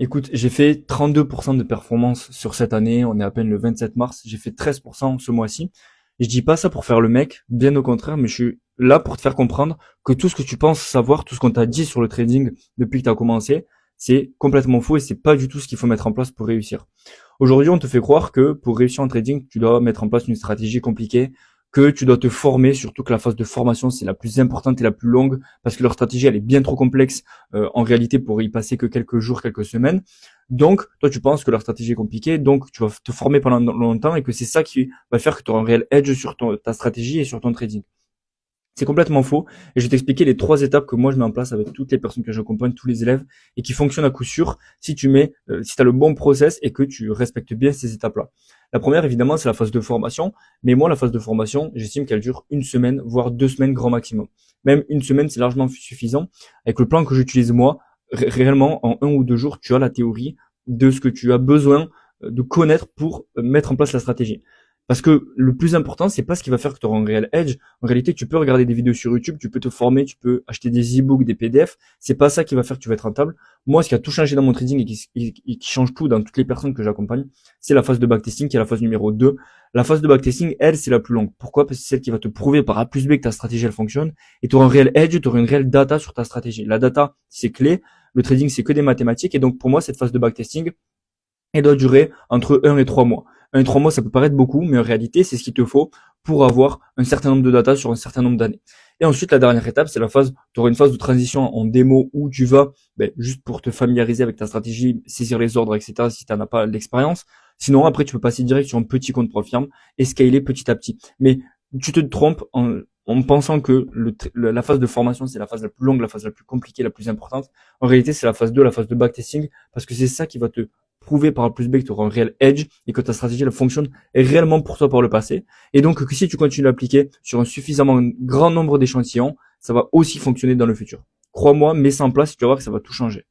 Écoute, j'ai fait 32% de performance sur cette année. On est à peine le 27 mars. J'ai fait 13% ce mois-ci. Et je dis pas ça pour faire le mec, bien au contraire, mais je suis là pour te faire comprendre que tout ce que tu penses savoir, tout ce qu'on t'a dit sur le trading depuis que tu as commencé, c'est complètement faux et c'est pas du tout ce qu'il faut mettre en place pour réussir. Aujourd'hui, on te fait croire que pour réussir en trading, tu dois mettre en place une stratégie compliquée, que tu dois te former, surtout que la phase de formation, c'est la plus importante et la plus longue, parce que leur stratégie, elle est bien trop complexe en réalité pour y passer que quelques jours, quelques semaines. Donc, toi, tu penses que leur stratégie est compliquée, donc tu vas te former pendant longtemps et que c'est ça qui va faire que tu auras un réel edge sur ta stratégie et sur ton trading. C'est complètement faux. Et je vais t'expliquer les 3 étapes que moi je mets en place avec toutes les personnes que j'accompagne, tous les élèves, et qui fonctionnent à coup sûr si tu mets, si tu as le bon process et que tu respectes bien ces étapes-là. La première, évidemment, c'est la phase de formation. Mais moi, la phase de formation, j'estime qu'elle dure une semaine, voire 2 semaines grand maximum. Même une semaine, c'est largement suffisant. Avec le plan que j'utilise moi, réellement, en 1 ou 2 jours, tu as la théorie de ce que tu as besoin de connaître pour mettre en place la stratégie. Parce que le plus important, c'est pas ce qui va faire que tu auras un réel edge. En réalité, tu peux regarder des vidéos sur YouTube, tu peux te former, tu peux acheter des e-books, des PDF. C'est pas ça qui va faire que tu vas être rentable. Moi, ce qui a tout changé dans mon trading et qui change tout dans toutes les personnes que j'accompagne, c'est la phase de backtesting qui est la phase numéro 2. La phase de backtesting, elle, c'est la plus longue. Pourquoi? Parce que c'est celle qui va te prouver par A plus B que ta stratégie, elle fonctionne. Et tu auras un réel edge, tu auras une réelle data sur ta stratégie. La data, c'est clé. Le trading, c'est que des mathématiques. Et donc, pour moi, cette phase de backtesting, elle doit durer entre 1 et 3 mois. 1 et 3 mois, ça peut paraître beaucoup, mais en réalité, c'est ce qu'il te faut pour avoir un certain nombre de data sur un certain nombre d'années. Et ensuite, la dernière étape, c'est la phase, tu auras une phase de transition en démo où tu vas, juste pour te familiariser avec ta stratégie, saisir les ordres, etc., si tu n'en as pas l'expérience. Sinon, après, tu peux passer direct sur un petit compte profirme et scaler petit à petit. Mais tu te trompes en pensant que la phase de formation, c'est la phase la plus longue, la phase la plus compliquée, la plus importante. En réalité, c'est la phase 2, la phase de backtesting, parce que c'est ça qui va te prouver par A plus B que tu auras un réel edge et que ta stratégie elle fonctionne réellement pour toi par le passé. Et donc que si tu continues à l'appliquer sur un suffisamment grand nombre d'échantillons, ça va aussi fonctionner dans le futur. Crois-moi, mets ça en place et tu vas voir que ça va tout changer.